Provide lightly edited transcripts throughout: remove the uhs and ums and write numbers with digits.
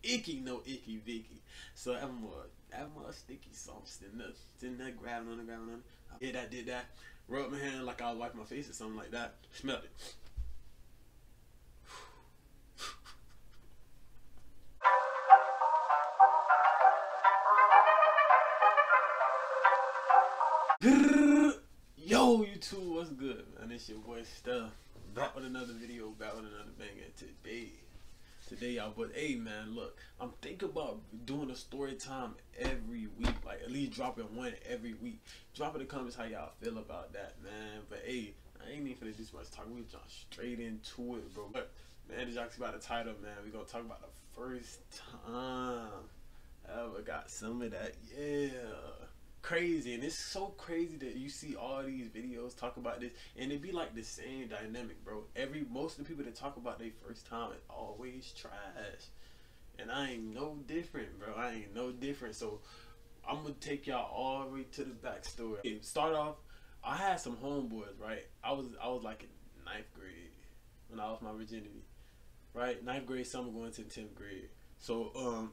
icky, no icky Vicky. So I'm more sticky sauce than that grabbing on it. I did that. Rub my hand like I wipe my face or something like that. Smelled it. Yo, YouTube, what's good, man? It's your boy Stuff. Back with another video, back with another banger today, y'all. But hey, man, look, I'm thinking about doing a story time every week, like at least dropping one every week. Drop in the comments how y'all feel about that, man. But hey, I ain't even finna do so much talk. We jump straight into it, bro. But man, as y'all see by the title, man, we gonna talk about the first time I ever got some of that, yeah. Crazy. And it's so crazy that you see all these videos talk about this and it be like the same dynamic, bro. Most of the people that talk about their first time is always trash, and I ain't no different, bro. I ain't no different. So I'm gonna take y'all all the way to the backstory. Okay, start off, I had some homeboys, right? I was like in 9th grade when I lost my virginity, right? 9th grade summer going to 10th grade. So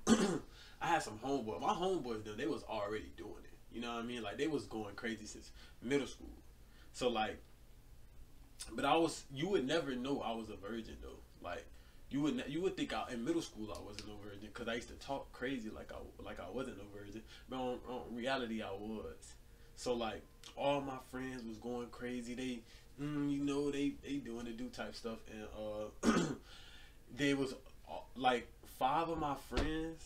I had some homeboys. My homeboys, though, they was already doing it. You know what I mean? Like, they was going crazy since middle school. So, like, but you would never know I was a virgin, though. Like, you would think in middle school I wasn't no virgin, because I used to talk crazy like I wasn't no virgin. But on reality, I was. So, like, all my friends was going crazy. They, you know, they doing the do type stuff. And, they was, like, 5 of my friends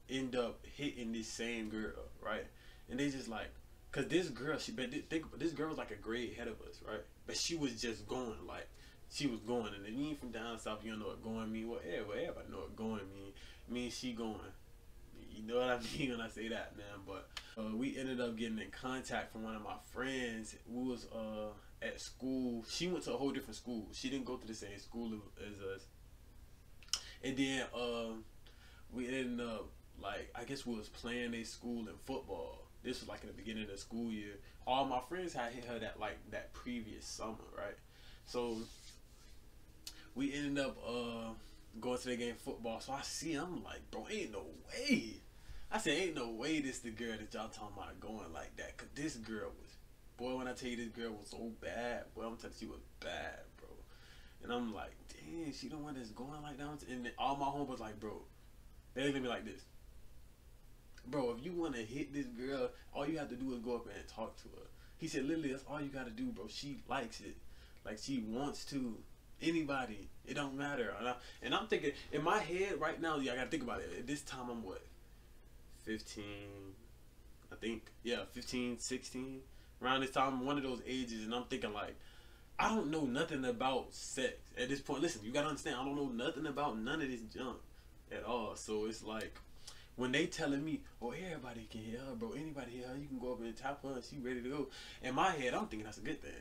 end up hitting this same girl, right? And they just like, cause this girl, this girl was like a grade ahead of us, right? But she was just going, like, she was going. And then you ain't from down south, you don't know what going mean. Well, everybody know what going mean. Means she going. You know what I mean when I say that, man. But we ended up getting in contact from one of my friends. We was at school. She went to a whole different school. She didn't go to the same school as us. And then we ended up, like, I guess we was playing a school in football. This was like in the beginning of the school year. All my friends had hit her that previous summer, right? So we ended up going to the game of football. So I see, I'm like, bro, ain't no way. I said, ain't no way this the girl that y'all talking about going like that. Cause this girl was, boy, when I tell you this girl was so bad, boy, I'm telling you she was bad, bro. And I'm like, dang, she the one that's going like that. And then all my homies like, bro, they look at me like this. Bro, if you want to hit this girl, all you have to do is go up and talk to her. He said, literally, that's all you got to do, bro. She likes it. Like, she wants to. Anybody. It don't matter. And I'm thinking, in my head right now, yeah, I got to think about it. At this time, I'm what? 15, I think. Yeah, 15, 16. Around this time, I'm one of those ages, and I'm thinking, like, I don't know nothing about sex at this point. Listen, you got to understand, I don't know nothing about none of this junk at all. So it's like, when they telling me, oh, everybody can hear her, bro. Anybody hear her, you can go up and tap her and she ready to go. In my head, I'm thinking that's a good thing.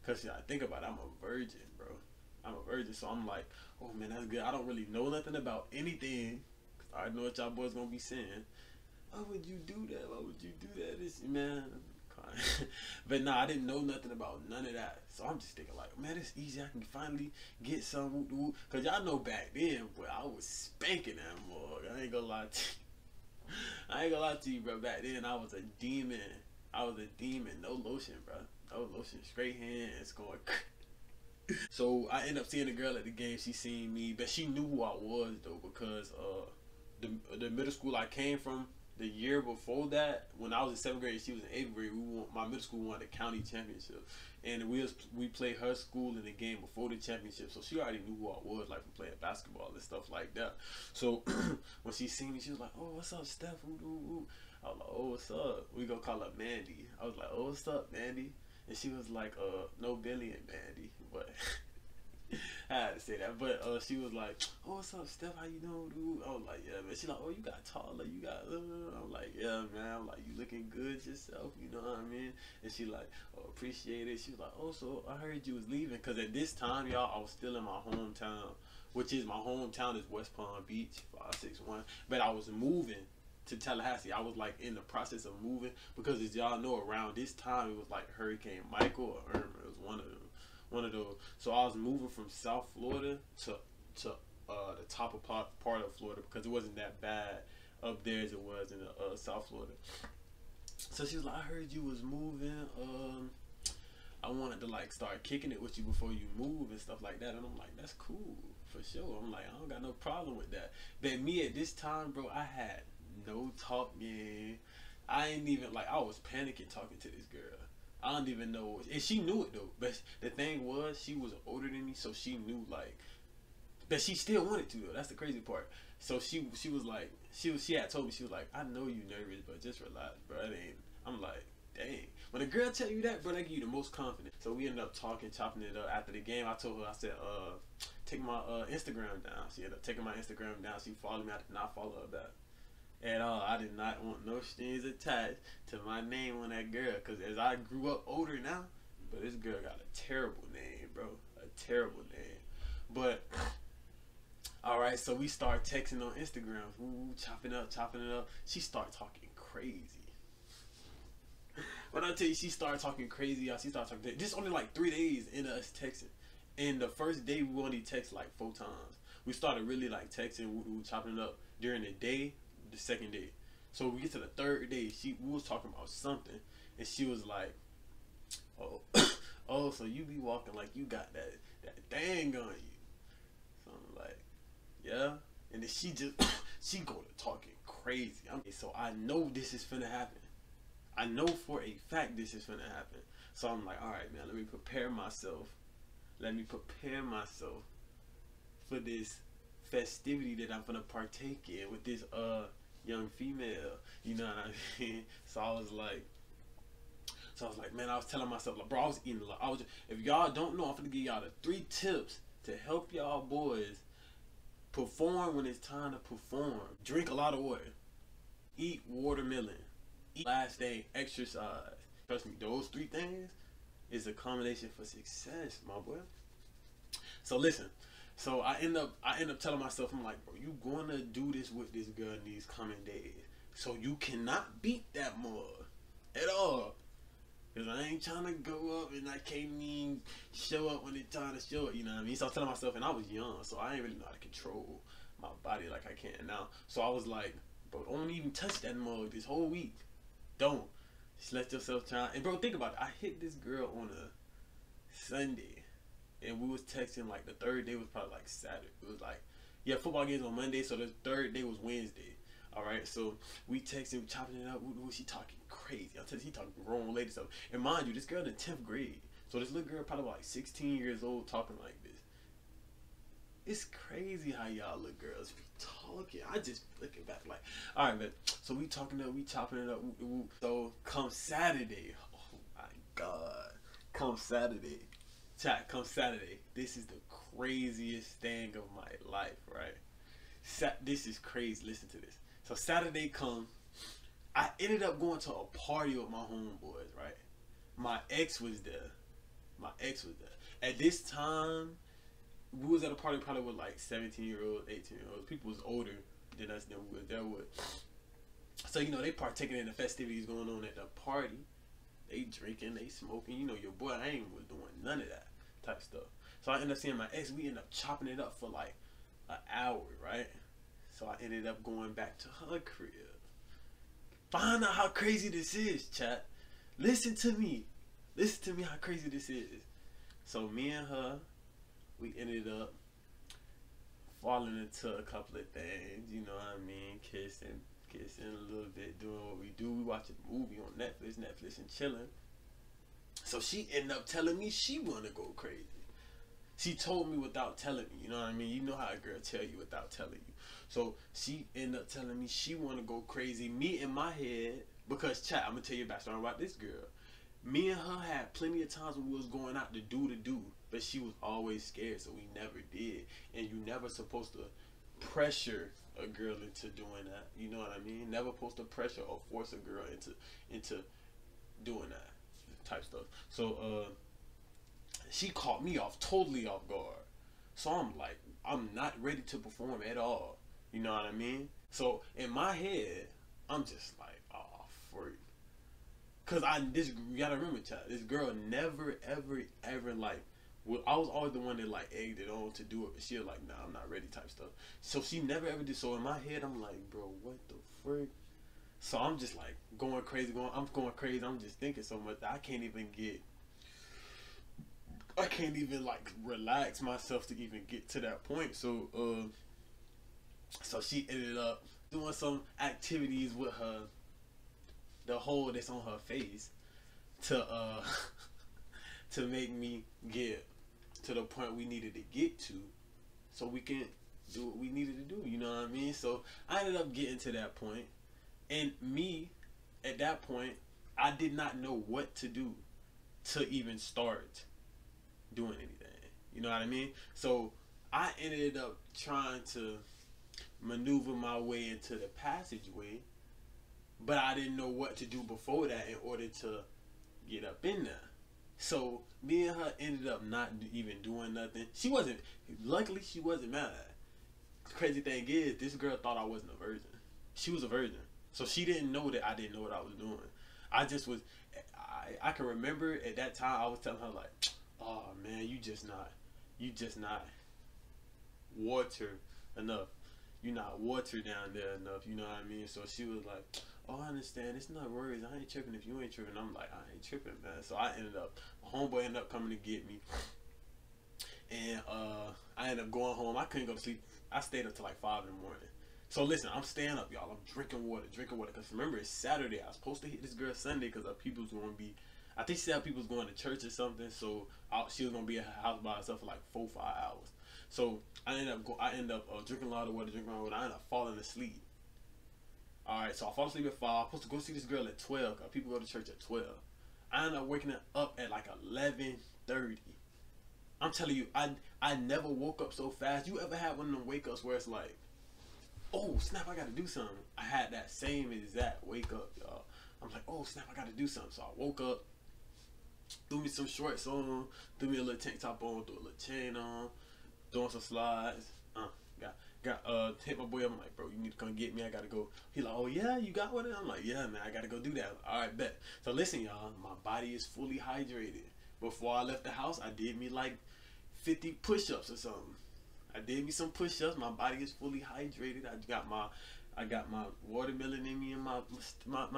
Because I think about it, I'm a virgin, bro. I'm a virgin. So I'm like, oh, man, that's good. I don't really know nothing about anything. Because I know what y'all boys going to be saying. Why would you do that? Why would you do that? This, man, but nah, I didn't know nothing about none of that. So I'm just thinking like, man, it's easy. I can finally get some. Because y'all know back then, boy, I was spanking that mug. I ain't gonna lie to you. I ain't gonna lie to you, bro. Back then, I was a demon. I was a demon. No lotion, bro. No lotion. Straight hands going. So I ended up seeing a girl at the game. She seen me, but she knew who I was though, because the middle school I came from, the year before that, when I was in 7th grade, she was in 8th grade. My middle school won the county championship, and we played her school in the game before the championship. So she already knew who I was, like from playing basketball and stuff like that. So when she seen me, she was like, "Oh, what's up, Steph?" I was like, "Oh, what's up?" We gonna call her Mandy. I was like, "Oh, what's up, Mandy?" And she was like, "No Billy and Mandy," but. I had to say that, but she was like, "Oh, what's up, Steph? How you doing, dude?" I was like, "Yeah, man." She like, "Oh, you got taller, you got." I'm like, "Yeah, man." I'm like, "You looking good yourself," you know what I mean? And she like, "Oh, appreciate it." She was like, "Oh, so I heard you was leaving," because at this time, y'all, I was still in my hometown, which is my hometown is West Palm Beach, 561, but I was moving to Tallahassee. I was like in the process of moving, because as y'all know, around this time it was like Hurricane Michael or Irma. It was one of those. So I was moving from South Florida to the top of part of Florida because it wasn't that bad up there as it was in South Florida. So she was like, I heard you was moving. I wanted to like start kicking it with you before you move and stuff like that. And I'm like, that's cool for sure. I'm like, I don't got no problem with that. But me at this time, bro, I had no talk game. I ain't even like, I was panicking talking to this girl. I don't even know, and she knew it though. But the thing was, she was older than me, so she knew like, but she still wanted to though. That's the crazy part. So she was like, she had told me, she was like, I know you nervous, but just relax, bro. It ain't. I'm like, dang. When a girl tell you that, bro, they give you the most confidence. So we ended up talking, chopping it up. After the game, I told her, I said, take my Instagram down. She ended up taking my Instagram down. She followed me. I did not follow her back at all. I did not want no strings attached to my name on that girl, because as I grew up older now, but this girl got a terrible name, bro. A terrible name. But all right, so we start texting on Instagram. Ooh, chopping it up. She started talking crazy. When I tell you, she started talking crazy, she started talking. This only like 3 days into us texting. And the first day we only text like 4 times. We started really like texting, we chopping it up during the day, the second day. So we get to the third day, we was talking about something, and she was like, oh, oh, so you be walking like you got that thing on you. So I'm like, yeah. And then she go to talking crazy. So I know this is finna happen. I know for a fact this is finna happen. So I'm like, all right, man, let me prepare myself. Let me prepare myself for this festivity that I'm gonna partake in with this young female. You know what I mean? So I was like, man, I was telling myself, like, bro, I was eating a lot. If y'all don't know, I'm gonna give y'all the 3 tips to help y'all boys perform when it's time to perform. Drink a lot of water. Eat watermelon. Last thing, exercise. Trust me, those 3 things is a combination for success, my boy. So listen, so I end up telling myself, I'm like, bro, you gonna do this with this girl in these coming days. So you cannot beat that mug at all. Cause I ain't trying to go up and I can't even show up when it's time to show up, you know what I mean? So I was telling myself, and I was young, so I ain't really know how to control my body like I can now. So I was like, bro, don't even touch that mug this whole week. Don't. Just let yourself try. And bro, think about it. I hit this girl on a Sunday, and we was texting like the third day was probably like Saturday. It was like, yeah, football games on Monday, so the third day was Wednesday. All right, so we texting, chopping it up. She talking crazy. I'm telling you, she talking grown lady stuff. And mind you, this girl in the 10th grade. So this little girl probably like 16 years old talking like this. It's crazy how y'all little girls be talking. I just looking back like, all right, man. So we talking up, we chopping it up. So come Saturday, oh my God, come Saturday, chat. Come Saturday, this is the craziest thing of my life, right? This is crazy. Listen to this. So Saturday come, I ended up going to a party with my homeboys, right? My ex was there. At this time, we was at a party probably with like 17-year-olds, 18-year-olds. People was older than us than we was there with. So, you know, they partaking in the festivities going on at the party. They drinking, they smoking. You know, your boy, I ain't was doing none of that type stuff. So I ended up seeing my ex. We ended up chopping it up for like an hour, right? So I ended up going back to her crib. Find out how crazy this is, chat. Listen to me. Listen to me how crazy this is. So me and her, we ended up falling into a couple of things, you know what I mean? Kissing a little bit, doing what we do. We watch a movie on Netflix and chilling. So she ended up telling me she wanna go crazy. She told me without telling me, you know what I mean? You know how a girl tell you without telling you. So she ended up telling me she wanna go crazy. Me in my head, because chat, I'm gonna tell you a backstory about this girl. Me and her had plenty of times when we was going out to do, but she was always scared, so we never did. And you never supposed to pressure a girl into doing that. You know what I mean? Never supposed to pressure or force a girl into doing that type stuff. So she caught me totally off guard. So I'm like, I'm not ready to perform at all. You know what I mean? So in my head, I'm just like, oh, freak. Cause you gotta remember, child, this girl never, ever, like Well, I was always the one that like egged it on to do it, but she was like, nah, I'm not ready type stuff. So she never ever did. So in my head, I'm like, bro, what the frick? So I'm just like going crazy, I'm going crazy. I'm just thinking so much that I can't even like relax myself to even get to that point. So so she ended up doing some activities with her, the hole that's on her face, to to make me get to the point we needed to get to, so we can do what we needed to do. You know what I mean? So I ended up getting to that point, and me at that point, I did not know what to do to even start doing anything. You know what I mean? So I ended up trying to maneuver my way into the passageway, but I didn't know what to do before that in order to get up in there. So me and her ended up not even doing nothing. Luckily she wasn't mad. The crazy thing is, this girl thought I wasn't a virgin. She was a virgin. So she didn't know that I didn't know what I was doing. I just was, I can remember at that time I was telling her like, oh man, you just not water enough. You're not water down there enough, you know what I mean? So she was like, oh, I understand, it's not worries, I ain't tripping if you ain't tripping. I'm like, I ain't tripping, man. So I ended up, my homeboy ended up coming to get me, and I ended up going home. I couldn't go to sleep. I stayed up till like 5 in the morning. So listen, I'm staying up, y'all. I'm drinking water, because remember, it's Saturday. I was supposed to hit this girl Sunday because our people's going to be, I think she said people's going to church or something, so she was going to be at her house by herself for like 4 or 5 hours. So I end up drinking a lot of water, I end up falling asleep. Alright, so I fall asleep at 5. I'm supposed to go see this girl at 12, because people go to church at 12. I end up waking up at like 11:30. I'm telling you, I never woke up so fast. You ever had one of them wake ups where it's like, oh snap, I gotta do something? I had that same exact wake up, y'all. I'm like, oh snap, I gotta do something. So I woke up, threw me some shorts on, threw me a little tank top on, threw a little chain on, doing some slides. Hit my boy up. I'm like, bro, you need to come get me. I gotta go. He like, oh yeah, you got one? I'm like, yeah, man, I gotta go do that. All right, bet. So listen, y'all, my body is fully hydrated. Before I left the house, I did me like 50 push-ups or something. I did me some push-ups. My body is fully hydrated. I got my watermelon in me and my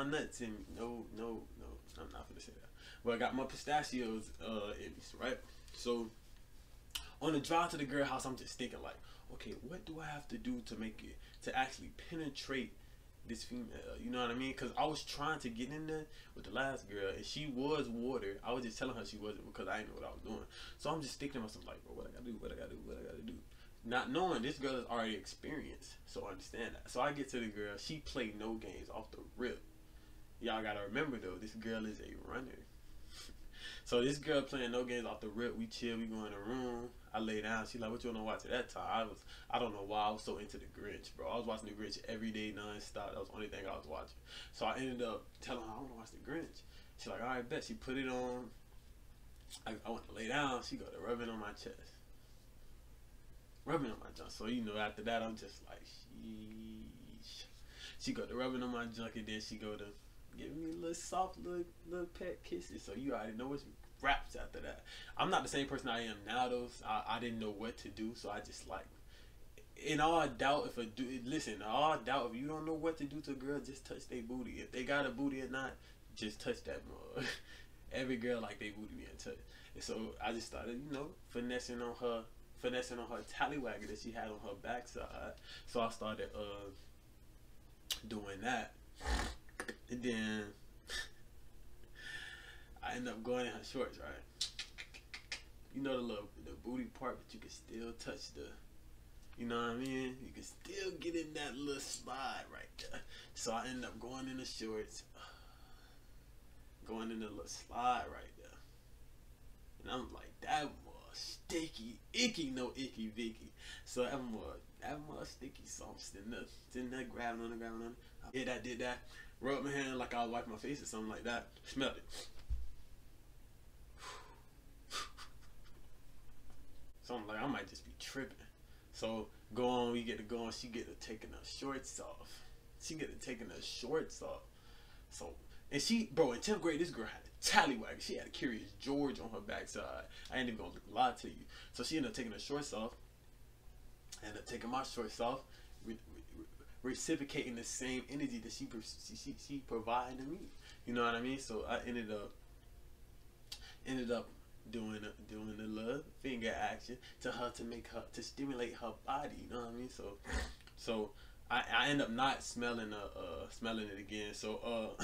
nuts in me. No, I'm not gonna say that. But I got my pistachios in me, right? So on the drive to the girl house, I'm just thinking like, okay, what do I have to do to make it, to actually penetrate this female? You know what I mean? Because I was trying to get in there with the last girl, and she was water. I was just telling her she wasn't because I didn't know what I was doing. So I'm just thinking to myself like, bro, what I gotta do? Not knowing this girl is already experienced, so I understand that. So I get to the girl, she played no games off the rip. Y'all gotta remember though, this girl is a runner. So this girl playing no games off the rip. We chill, we go in the room. I lay down. She like, what you wanna watch at that time? I don't know why I was so into the Grinch, bro. I was watching the Grinch every day, non-stop. That was the only thing I was watching. So I ended up telling her I wanna watch the Grinch. She like, all right, bet. She put it on. I went to lay down. She go to rubbing on my chest, rubbing on my junk. So you know, after that, I'm just like, sheesh. She go to rubbing on my junk, and then she go to give me a little soft little pet kisses. So you already know it's raps after that. I'm not the same person I am now though. I didn't know what to do, so I just like, in all doubt, if you don't know what to do to a girl, just touch their booty. If they got a booty or not, just touch that mug. Every girl like they booty being touched. And so I just started, you know, finessing on her tallywagger that she had on her backside. So I started doing that. And then I ended up going in her shorts, right? You know the booty part, but you can still touch the, you know what I mean? You can still get in that little slide right there. So I ended up going in the shorts, going in the little slide right there. And I'm like, that was sticky, icky, no icky Vicky. So that was sticky, so I'm sitting there grabbing on it. I did that. Rubbed my hand like I was wiping my face or something like that. Smelled it. So I'm like, I might just be tripping. So go on, we get to go on. She get to taking her shorts off. So And she, bro, in 10th grade, this girl had a tallywag. She had a Curious George on her backside. I ain't even gonna lie to you. So she ended up taking her shorts off. I ended up taking my shorts off, reciprocating the same energy that she provided to me. You know what I mean? So I ended up doing the little finger action to her to stimulate her body. You know what I mean? So I end up not smelling it again. So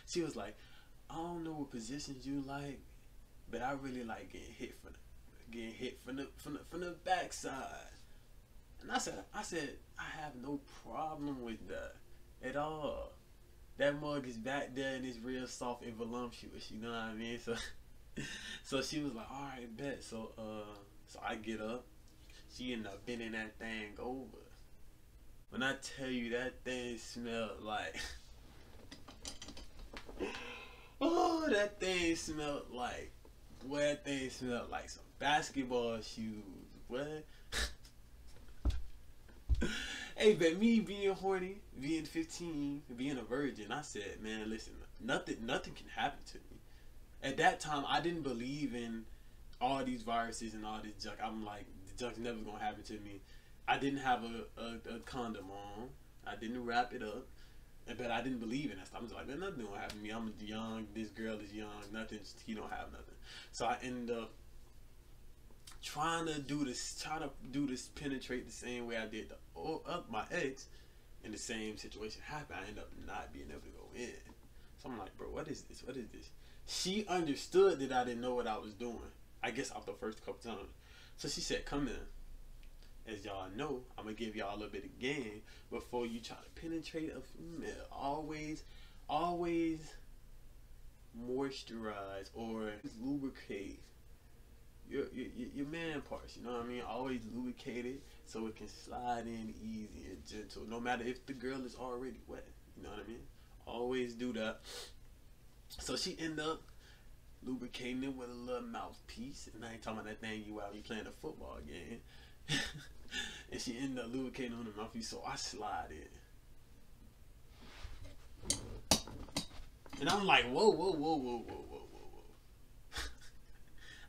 she was like, I don't know what positions you like, but I really like getting hit from the backside. And I said I have no problem with that at all. That mug is back there and it's real soft and voluptuous. You know what I mean? So she was like, all right, bet. So I get up. She ended up bending that thing over. When I tell you that thing smelled like, oh, that thing smelled like, boy, that thing smelled like some basketball shoes. What? Hey, but me being horny, being 15, being a virgin, I said, man, listen, nothing can happen to me. At that time, I didn't believe in all these viruses and all this junk. I'm like, the junk's never gonna happen to me. I didn't have a condom on. I didn't wrap it up. But I didn't believe in that stuff. I'm just like, man, nothing gonna happen to me. I'm young. This girl is young. Nothing. He don't have nothing. So I ended up trying to do this, penetrate the same way I did my ex, and the same situation happened. I ended up not being able to go in. So I'm like, bro, what is this? What is this? She understood that I didn't know what I was doing, I guess, after the first couple times. So she said, come in. As y'all know, I'm gonna give y'all a little bit of game before you try to penetrate a female. Always moisturize or lubricate your man parts, you know what I mean? Always lubricate it so it can slide in easy and gentle, no matter if the girl is already wet, you know what I mean? Always do that. So she ended up lubricating it with a little mouthpiece, and I ain't talking about that thing you out, you playing a football game. And she ended up lubricating on the mouthpiece, so I slide in. And I'm like, whoa.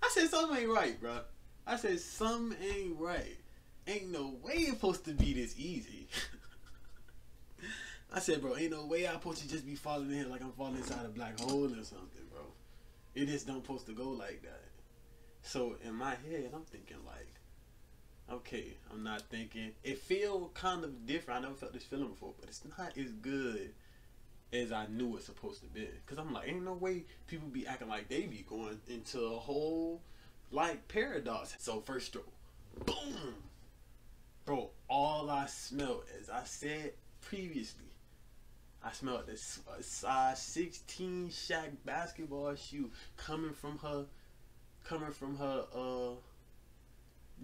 I said, something ain't right, bro. I said, something ain't right. Ain't no way it's supposed to be this easy. I said, bro, ain't no way I'm supposed to just be falling in here like I'm falling inside a black hole or something, bro. It just don't supposed to go like that. So in my head, I'm thinking like, okay, I'm not thinking. It feel kind of different. I never felt this feeling before, but it's not as good as I knew it's supposed to be. Cause I'm like, ain't no way people be acting like they be going into a whole like paradox. So first stroke, boom, bro. All I smelled, as I said previously, I smelled this size 16 Shaq basketball shoe coming from her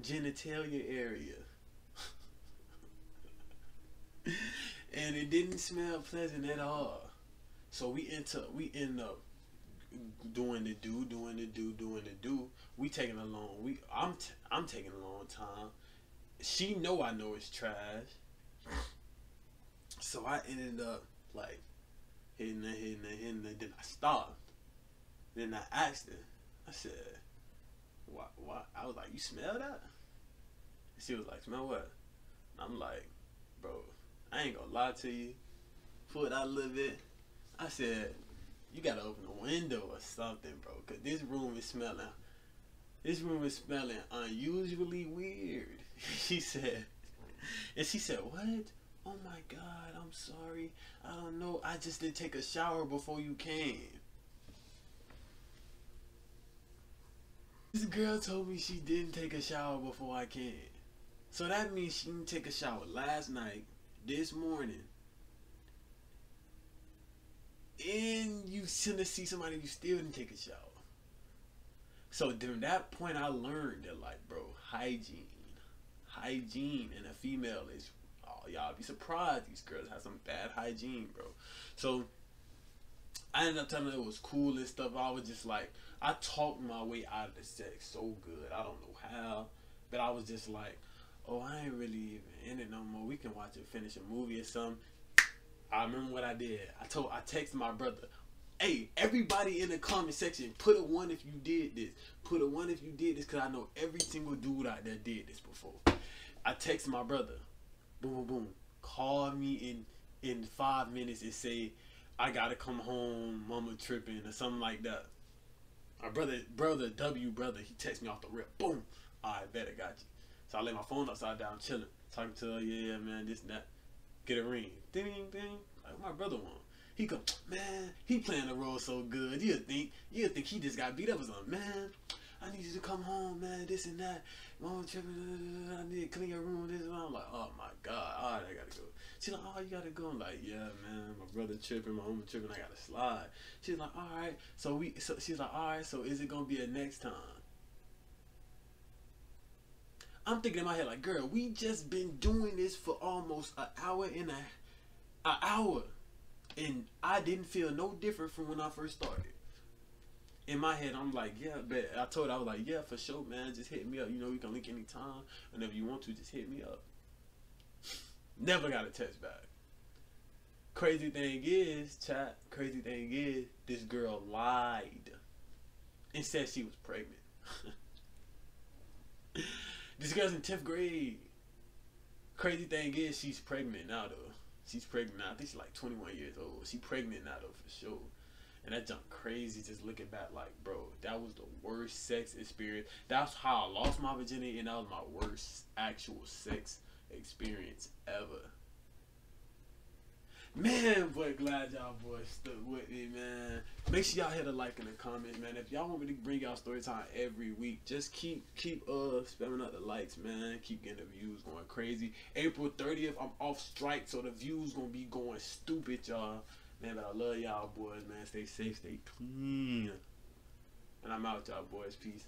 genitalia area. And it didn't smell pleasant at all. So we end up doing the do. We taking a long. I'm taking a long time. She know I know it's trash. So I ended up like hitting the. Then I stopped. Then I asked her. I said, "Why?" I was like, "You smell that?" And she was like, "Smell what?" And I'm like, "Bro, I ain't gonna lie to you. Put out a little bit." I said, "You gotta open the window or something, bro, cause this room is smelling unusually weird." She said, "What? Oh my God, I'm sorry. I don't know. I just didn't take a shower before you came." This girl told me she didn't take a shower before I came. So that means she didn't take a shower last night, this morning. And you shouldn't see somebody you still didn't take a shower. So during that point I learned that, like, bro, hygiene in a female is, oh, y'all be surprised these girls have some bad hygiene, bro. So I ended up telling her it was cool and stuff. I was just like, I talked my way out of the sex so good. I don't know how, but I was just like, oh, I ain't really even in it no more. We can watch it, finish a movie or something. I remember what I did. I texted my brother, hey, everybody in the comment section, put a 1 if you did this. Put a 1 if you did this, because I know every single dude out there did this before. I text my brother, boom, boom, boom. Call me in 5 minutes and say, I gotta come home, mama tripping, or something like that. My brother, he texts me off the rip, boom. Alright, bet I got you. So I lay my phone upside down, chilling, talking to her, yeah, man, this and that. Get a ring, ding, ding. Like, my brother won. He go, man, he playing the role so good. You think he just got beat up or something. Man, I need you to come home, man, this and that. Mom tripping, I need to clean your room, this and that. I'm like, oh my God, all right, I gotta go. She's like, oh, you gotta go. I'm like, yeah, man, my brother tripping, my mama tripping, I gotta slide. She's like, all right, so she's like, all right, so is it gonna be a next time? I'm thinking in my head like, girl, we just been doing this for almost an hour and an hour. And I didn't feel no different from when I first started. In my head, I'm like, yeah, but I told her, I was like, yeah, for sure, man. Just hit me up. You know, we can link anytime. Whenever you want to, just hit me up. Never got a text back. Crazy thing is, chat, this girl lied and said she was pregnant. This girl's in 10th grade. Crazy thing is, she's pregnant now, though. She's pregnant now. I think she's like 21 years old. She's pregnant now, though, for sure. And that junk crazy just looking back like, bro, that was the worst sex experience. That's how I lost my virginity, and that was my worst actual sex experience ever. Man, boy, glad y'all boys stuck with me, man. Make sure y'all hit a like in the comments, man. If y'all want me to bring y'all story time every week, just keep spamming out the likes, man. Keep getting the views going crazy. April 30th, I'm off strike, so the views gonna be going stupid, y'all. Man, but I love y'all boys, man. Stay safe, stay clean. And I'm out, y'all boys. Peace.